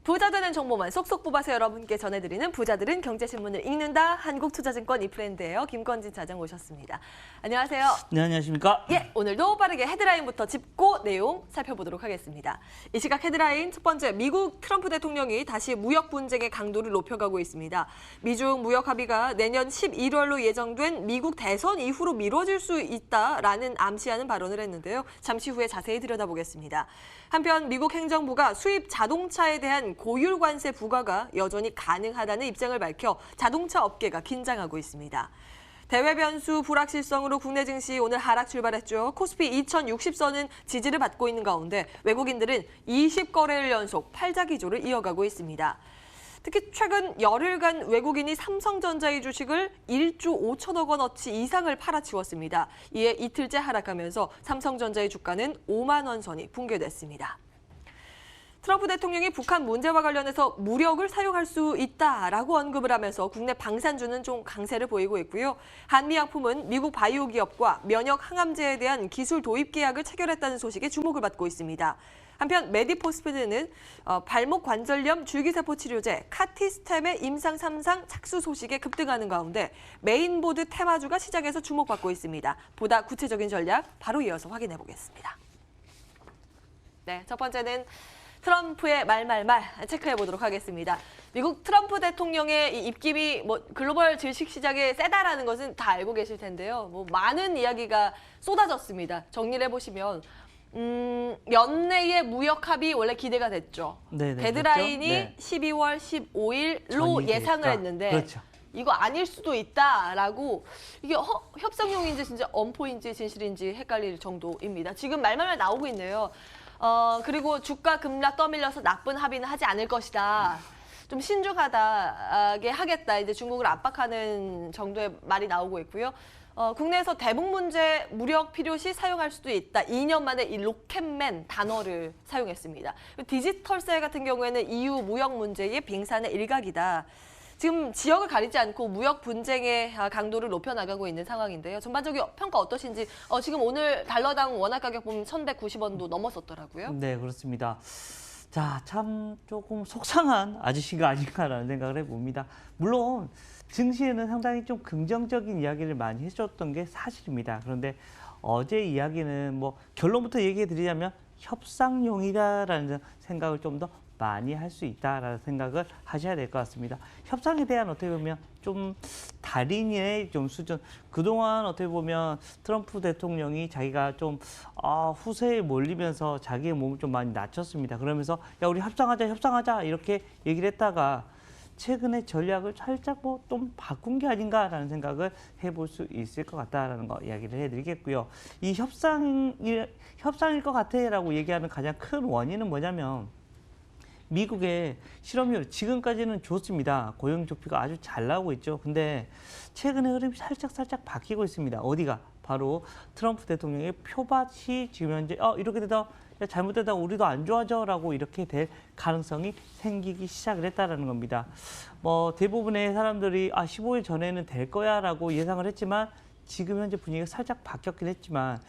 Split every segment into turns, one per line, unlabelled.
부자 되는 정보만 쏙쏙 뽑아서 여러분께 전해드리는 부자들은 경제신문을 읽는다. 한국투자증권 이프랜드예요. 김건진 차장 모셨습니다. 안녕하세요.
네, 안녕하십니까?
예, 오늘도 빠르게 헤드라인부터 짚고 내용 살펴보도록 하겠습니다. 이 시각 헤드라인 첫 번째, 미국 트럼프 대통령이 다시 무역 분쟁의 강도를 높여가고 있습니다. 미중 무역 합의가 내년 11월로 예정된 미국 대선 이후로 미뤄질 수 있다라는 암시하는 발언을 했는데요. 잠시 후에 자세히 들여다보겠습니다. 한편 미국 행정부가 수입 자동차에 대한 고율 관세 부과가 여전히 가능하다는 입장을 밝혀 자동차 업계가 긴장하고 있습니다. 대외 변수 불확실성으로 국내 증시 오늘 하락 출발했죠. 코스피 2060선은 지지를 받고 있는 가운데 외국인들은 20거래일 연속 팔자 기조를 이어가고 있습니다. 특히 최근 열흘간 외국인이 삼성전자의 주식을 1조 5천억 원어치 이상을 팔아치웠습니다. 이에 이틀째 하락하면서 삼성전자의 주가는 5만 원 선이 붕괴됐습니다. 트럼프 대통령이 북한 문제와 관련해서 무력을 사용할 수 있다라고 언급을 하면서 국내 방산주는 좀 강세를 보이고 있고요. 한미약품은 미국 바이오 기업과 면역 항암제에 대한 기술 도입 계약을 체결했다는 소식에 주목을 받고 있습니다. 한편 메디포스피드는 발목 관절염 줄기세포 치료제 카티스템의 임상 3상 착수 소식에 급등하는 가운데 메인보드 테마주가 시장에서 주목받고 있습니다. 보다 구체적인 전략 바로 이어서 확인해 보겠습니다. 네, 첫 번째는 트럼프의 말말말 체크해 보도록 하겠습니다. 미국 트럼프 대통령의 이 입김이 글로벌 주식 시장에 세다라는 것은 다 알고 계실 텐데요. 많은 이야기가 쏟아졌습니다. 정리를 해보시면 연내의 무역 합의 원래 기대가 됐죠.
네네,
데드라인이
그렇죠? 네.
12월 15일로 예상을 했는데
그렇죠.
이거 아닐 수도 있다라고 이게 협상용인지 진짜 엄포인지 진실인지 헷갈릴 정도입니다. 지금 말말말 나오고 있네요. 그리고 주가 급락 떠밀려서 나쁜 합의는 하지 않을 것이다. 좀 신중하게 하겠다. 이제 중국을 압박하는 정도의 말이 나오고 있고요. 국내에서 대북 문제 무력 필요시 사용할 수도 있다. 2년 만에 이 로켓맨 단어를 사용했습니다. 디지털세 같은 경우에는 EU 무역 문제의 빙산의 일각이다. 지금 지역을 가리지 않고 무역 분쟁의 강도를 높여나가고 있는 상황인데요. 전반적인 평가 어떠신지, 지금 오늘 달러당 원화 가격 보면 1,190원도 넘었었더라고요.
네, 그렇습니다. 자, 참 조금 속상한 아저씨가 아닌가라는 생각을 해봅니다. 물론 증시에는 상당히 좀 긍정적인 이야기를 많이 해줬던 게 사실입니다. 그런데 어제 이야기는 결론부터 얘기해 드리자면 협상용이다라는 생각을 좀 더 많이 할 수 있다라는 생각을 하셔야 될 것 같습니다. 협상에 대한 어떻게 보면 좀 달인의 좀 수준. 그동안 어떻게 보면 트럼프 대통령이 자기가 좀 후세에 몰리면서 자기의 몸을 좀 많이 낮췄습니다. 그러면서 야, 우리 협상하자 이렇게 얘기를 했다가 최근에 전략을 살짝 좀 바꾼 게 아닌가라는 생각을 해볼 수 있을 것 같다라는 거 이야기를 해드리겠고요. 이 협상일 것 같아라고 얘기하는 가장 큰 원인은 뭐냐면 미국의 실업률 지금까지는 좋습니다. 고용 지표가 아주 잘 나오고 있죠. 근데 최근에 흐름이 살짝 바뀌고 있습니다. 어디가? 바로 트럼프 대통령의 표밭이 지금 현재 이렇게 되다 잘못되다 우리도 안 좋아져라고 이렇게 될 가능성이 생기기 시작을 했다라는 겁니다. 대부분의 사람들이 15일 전에는 될 거야라고 예상을 했지만 지금 현재 분위기가 살짝 바뀌었긴 했지만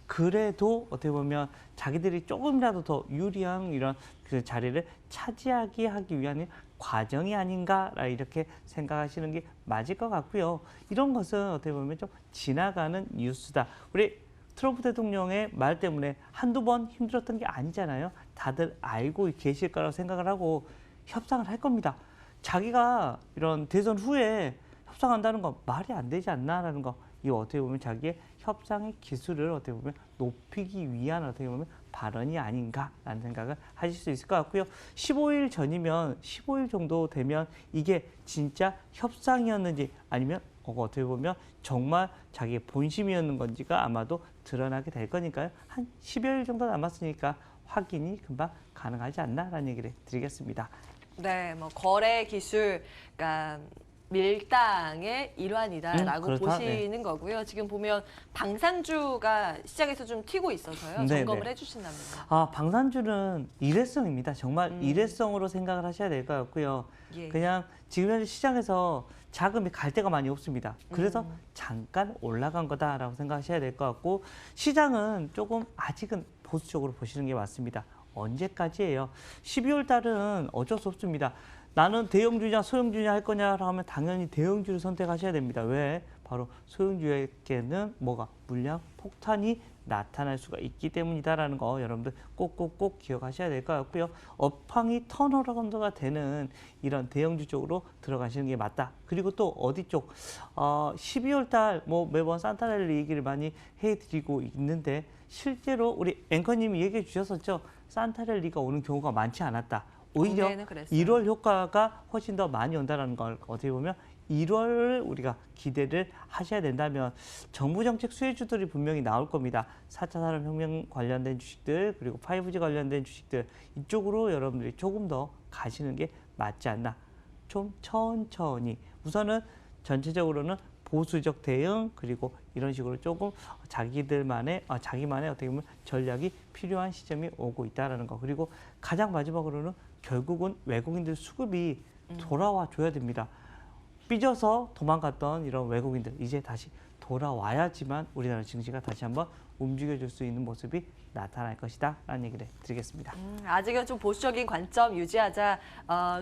그래도 어떻게 보면 자기들이 조금이라도 더 유리한 이런 그 자리를 차지하게 하기 위한 과정이 아닌가 이렇게 생각하시는 게 맞을 것 같고요. 이런 것은 어떻게 보면 좀 지나가는 뉴스다. 우리 트럼프 대통령의 말 때문에 한두 번 힘들었던 게 아니잖아요. 다들 알고 계실 거라고 생각을 하고 협상을 할 겁니다. 자기가 이런 대선 후에 협상한다는 건 말이 안 되지 않나라는 거. 이 어떻게 보면 자기의 협상의 기술을 어떻게 보면 높이기 위한 어떻게 보면 발언이 아닌가라는 생각을 하실 수 있을 것 같고요. 15일 전이면 15일 정도 되면 이게 진짜 협상이었는지 아니면 어떻게 보면 정말 자기의 본심이었는 건지가 아마도 드러나게 될 거니까요. 한 10여일 정도 남았으니까 확인이 금방 가능하지 않나라는 얘기를 드리겠습니다.
네, 거래 기술, 그러니까 밀당의 일환이다라고 보시는 네. 거고요. 지금 보면 방산주가 시장에서 좀 튀고 있어서요. 점검을 해주신답니다.
방산주는 일회성입니다. 정말 일회성으로 생각을 하셔야 될 것 같고요. 예. 그냥 지금 현재 시장에서 자금이 갈 데가 많이 없습니다. 그래서 잠깐 올라간 거다라고 생각하셔야 될 것 같고 시장은 조금 아직은 보수적으로 보시는 게 맞습니다. 언제까지예요? 12월 달은 어쩔 수 없습니다. 나는 대형주냐 소형주냐 할 거냐라고 하면 당연히 대형주를 선택하셔야 됩니다. 왜? 바로 소형주에게는 뭐가? 물량 폭탄이 나타날 수가 있기 때문이다라는 거 여러분들 꼭꼭꼭 기억하셔야 될 것 같고요. 업황이 턴어라운드가 되는 이런 대형주 쪽으로 들어가시는 게 맞다. 그리고 또 어디 쪽? 12월 달 뭐 매번 산타랠리 얘기를 많이 해드리고 있는데 실제로 우리 앵커님이 얘기해 주셨었죠. 산타랠리가 오는 경우가 많지 않았다. 오히려
국내에는 그랬어요.
1월 효과가 훨씬 더 많이 온다는 걸 어떻게 보면 1월 우리가 기대를 하셔야 된다면 정부 정책 수혜주들이 분명히 나올 겁니다. 4차 산업혁명 관련된 주식들 그리고 5G 관련된 주식들 이쪽으로 여러분들이 조금 더 가시는 게 맞지 않나. 좀 천천히 우선은 전체적으로는 보수적 대응 그리고 이런 식으로 조금 자기만의 어떻게 보면 전략이 필요한 시점이 오고 있다는 거. 그리고 가장 마지막으로는 결국은 외국인들 수급이 돌아와 줘야 됩니다. 삐져서 도망갔던 이런 외국인들 이제 다시 돌아와야지만 우리나라 증시가 다시 한번 움직여줄 수 있는 모습이 나타날 것이다 라는 얘기를 드리겠습니다.
아직은 좀 보수적인 관점 유지하자.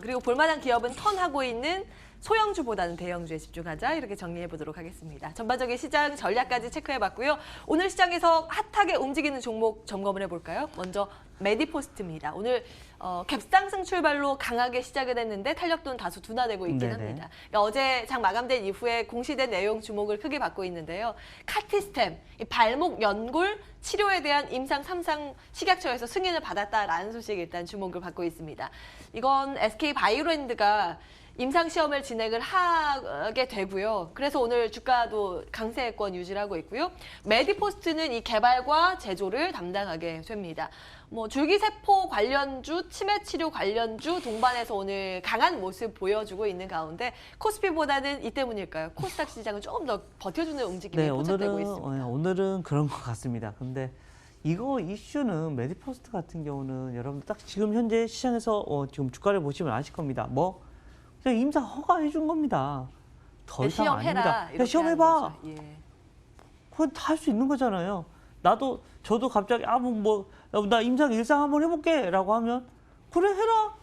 그리고 볼만한 기업은 턴하고 있는 소형주보다는 대형주에 집중하자. 이렇게 정리해 보도록 하겠습니다. 전반적인 시장 전략까지 체크해봤고요. 오늘 시장에서 핫하게 움직이는 종목 점검을 해볼까요? 먼저 메디포스트입니다. 오늘 갭상승 출발로 강하게 시작을 했는데 탄력도는 다소 둔화되고 있긴
네네.
합니다. 그러니까 어제 장 마감된 이후에 공시된 내용 주목을 크게 받고 있는데요. 카티스템, 이 발목 연골 치료에 대한 임상 3상 식약처에서 승인을 받았다라는 소식이 일단 주목을 받고 있습니다. 이건 SK바이오랜드가 임상시험을 진행을 하게 되고요. 그래서 오늘 주가도 강세권 유지를 하고 있고요. 메디포스트는 이 개발과 제조를 담당하게 됩니다. 뭐 줄기세포 관련주, 치매치료 관련주 동반해서 오늘 강한 모습 보여주고 있는 가운데 코스피보다는 이 때문일까요? 코스닥 시장은 조금 더 버텨주는 움직임이 포착되고 있습니다.
오늘은 그런 것 같습니다. 근데 이거 이슈는 메디포스트 같은 경우는 여러분들 딱 지금 현재 시장에서 지금 주가를 보시면 아실 겁니다. 뭐 그냥 임상 허가해 준 겁니다. 더 이상
시험해라.
아닙니다.
이렇게
시험해봐.
하는 거죠. 예.
그건 다 할 수 있는 거잖아요. 저도 갑자기 나 임상 일상 한번 해볼게라고 하면 그래 해라.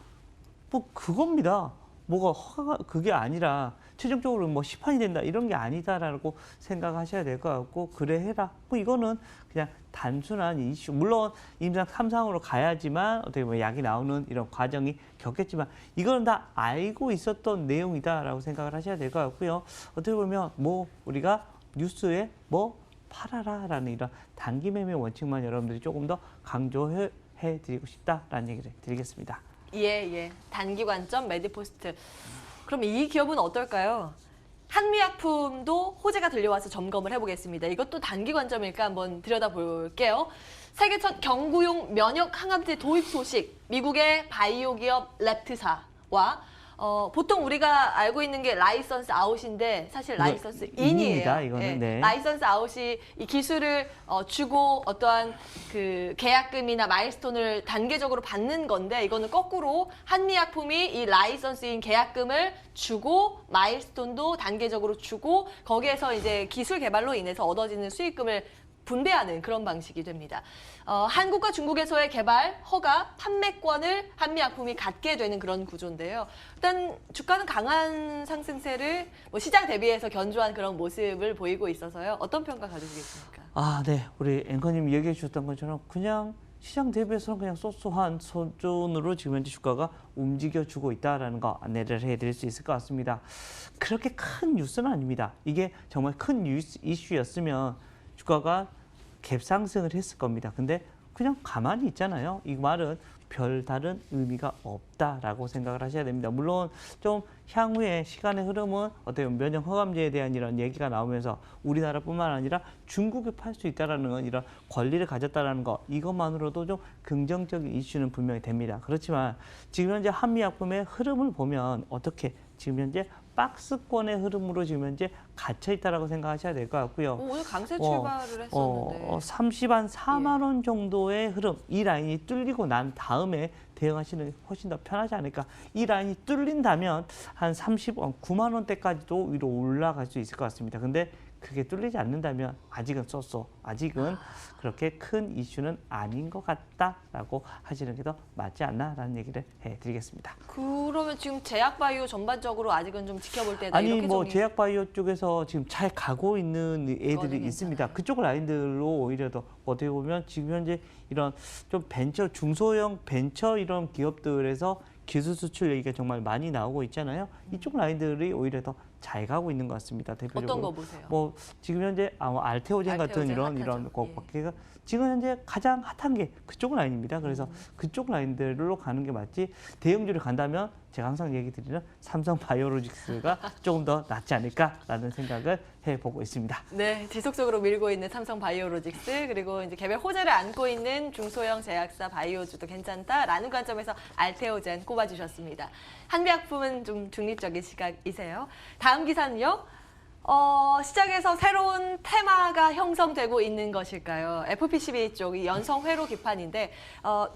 뭐 그겁니다. 뭐가 허가가 그게 아니라 최종적으로 뭐 시판이 된다 이런 게 아니다라고 생각하셔야 될 것 같고 그래 해라. 뭐 이거는 그냥 단순한 이슈. 물론 임상 3상으로 가야지만 어떻게 보면 약이 나오는 이런 과정이 겪겠지만 이거는 다 알고 있었던 내용이다라고 생각을 하셔야 될 것 같고요. 어떻게 보면 뭐 우리가 뉴스에 뭐 팔아라라는 이런 단기 매매 원칙만 여러분들이 조금 더 강조해 드리고 싶다라는 얘기를 드리겠습니다.
예. 단기 관점 메디포스트. 그럼 이 기업은 어떨까요? 한미약품도 호재가 들려와서 점검을 해보겠습니다. 이것도 단기 관점일까 한번 들여다볼게요. 세계 첫 경구용 면역 항암제 도입 소식. 미국의 바이오 기업 랩트사와 보통 우리가 알고 있는 게 라이선스 아웃인데 사실 라이선스 인이에요.
인입니다, 이거는.
예,
네.
라이선스 아웃이 이 기술을 주고 어떠한 그 계약금이나 마일스톤을 단계적으로 받는 건데 이거는 거꾸로 한미약품이 이 라이선스인 계약금을 주고 마일스톤도 단계적으로 주고 거기에서 이제 기술 개발로 인해서 얻어지는 수익금을 분배하는 그런 방식이 됩니다. 한국과 중국에서의 개발, 허가, 판매권을 한미약품이 갖게 되는 그런 구조인데요. 일단 주가는 강한 상승세를 시장 대비해서 견조한 그런 모습을 보이고 있어서요. 어떤 평가 가지시겠습니까?
네. 우리 앵커님이 얘기해 주셨던 것처럼 그냥 시장 대비해서는 그냥 소소한 수준으로 지금 현재 주가가 움직여주고 있다는 거 안내를 해드릴 수 있을 것 같습니다. 그렇게 큰 뉴스는 아닙니다. 이게 정말 큰 이슈였으면 주가가 갭 상승을 했을 겁니다. 근데 그냥 가만히 있잖아요. 이 말은 별다른 의미가 없다라고 생각을 하셔야 됩니다. 물론 좀 향후에 시간의 흐름은 어떻게 보면 면역 허감제에 대한 이런 얘기가 나오면서 우리나라뿐만 아니라 중국에 팔 수 있다라는 이런 권리를 가졌다라는 거 이것만으로도 좀 긍정적인 이슈는 분명히 됩니다. 그렇지만 지금 현재 한미약품의 흐름을 보면 어떻게 지금 현재 박스권의 흐름으로 지금 현재 갇혀 있다라고 생각하셔야 될 것 같고요.
오늘 강세 출발을 했었는데
30한 4만 원 정도의 흐름, 이 라인이 뚫리고 난 다음에 대응하시는 게 훨씬 더 편하지 않을까. 이 라인이 뚫린다면 한 9만 원대까지도 위로 올라갈 수 있을 것 같습니다. 근데 그게 뚫리지 않는다면 아직은 쏘쏘, 아직은 그렇게 큰 이슈는 아닌 것 같다라고 하시는 게 더 맞지 않나라는 얘기를 해드리겠습니다.
그러면 지금 제약바이오 전반적으로 아직은 좀 지켜볼 때다
아니
이렇게
뭐
정리.
제약바이오 쪽에서 지금 잘 가고 있는 애들이
거는
있습니다.
괜찮아요.
그쪽 라인들로 오히려 더 어떻게 보면 지금 현재 이런 좀 벤처 중소형 벤처 이런 기업들에서 기술 수출 얘기가 정말 많이 나오고 있잖아요. 이쪽 라인들이 오히려 더 잘 가고 있는 것 같습니다. 대표적으로
어떤 거 보세요?
뭐 지금 현재 알테오젠 같은
알테오젠
이런
핫하죠.
것밖에 지금 현재 가장 핫한 게 그쪽 라인입니다. 그래서 그쪽 라인들로 가는 게 맞지 대형주를 간다면 제가 항상 얘기 드리는 삼성 바이오로직스가 조금 더 낫지 않을까라는 생각을 해보고 있습니다.
네, 지속적으로 밀고 있는 삼성 바이오로직스 그리고 이제 개별 호재를 안고 있는 중소형 제약사 바이오주도 괜찮다라는 관점에서 알테오젠 꼽아주셨습니다. 한비약품은 좀 중립적인 시각이세요. 다음 기사는요. 시장에서 새로운 테마가 형성되고 있는 것일까요? FPCB 쪽이 연성 회로 기판인데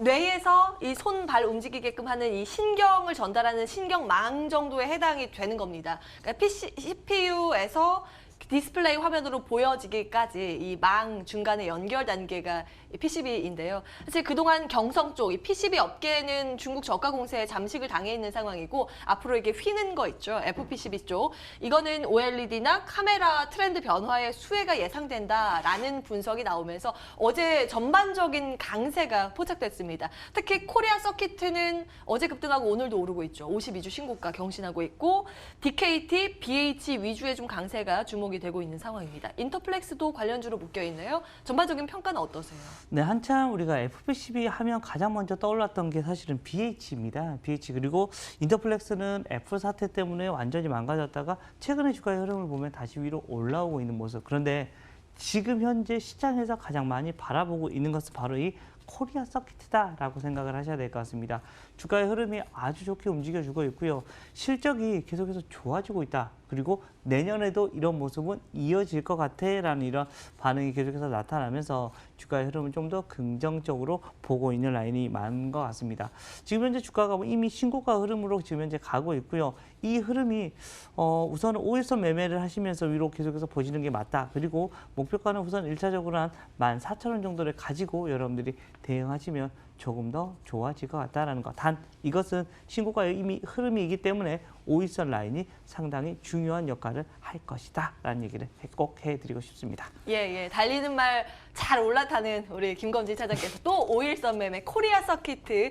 뇌에서 이 손, 발 움직이게끔 하는 이 신경을 전달하는 신경망 정도에 해당이 되는 겁니다. 그러니까 CPU에서 디스플레이 화면으로 보여지기까지 이 망 중간에 연결 단계가 PCB인데요. 사실 그동안 경성 쪽, 이 PCB 업계는 중국 저가 공세에 잠식을 당해 있는 상황이고 앞으로 이게 휘는 거 있죠. FPCB 쪽. 이거는 OLED나 카메라 트렌드 변화의 수혜가 예상된다라는 분석이 나오면서 어제 전반적인 강세가 포착됐습니다. 특히 코리아 서키트는 어제 급등하고 오늘도 오르고 있죠. 52주 신고가 경신하고 있고 DKT, BH 위주의 좀 강세가 주목이 되고 있는 상황입니다. 인터플렉스도 관련주로 묶여 있네요. 전반적인 평가는 어떠세요?
네, 한참 우리가 FPCB 하면 가장 먼저 떠올랐던 게 사실은 BH입니다. BH 그리고 인터플렉스는 애플 사태 때문에 완전히 망가졌다가 최근에 주가의 흐름을 보면 다시 위로 올라오고 있는 모습. 그런데 지금 현재 시장에서 가장 많이 바라보고 있는 것은 바로 이 코리아 서키트다라고 생각을 하셔야 될 것 같습니다. 주가의 흐름이 아주 좋게 움직여주고 있고요. 실적이 계속해서 좋아지고 있다. 그리고 내년에도 이런 모습은 이어질 것 같아라는 이런 반응이 계속해서 나타나면서 주가의 흐름은 좀 더 긍정적으로 보고 있는 라인이 많은 것 같습니다. 지금 현재 주가가 이미 신고가 흐름으로 지금 현재 가고 있고요. 이 흐름이 우선은 5일선 매매를 하시면서 위로 계속해서 보시는 게 맞다. 그리고 목표가는 우선 1차적으로 한 14,000원 정도를 가지고 여러분들이 대응하시면 조금 더 좋아질 것 같다는 것. 단 이것은 신고가의 이미 흐름이기 때문에 5일선 라인이 상당히 중요한 역할을 할 것이다 라는 얘기를 꼭 해드리고 싶습니다.
예. 달리는 말 잘 올라타는 우리 김건진 차장께서 또 5일선 매매 코리아 서키트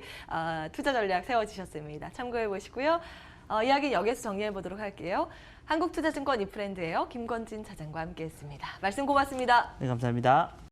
투자 전략 세워주셨습니다. 참고해 보시고요. 이야기는 여기서 정리해 보도록 할게요. 한국투자증권 이프렌드예요. 김건진 차장과 함께했습니다. 말씀 고맙습니다.
네, 감사합니다.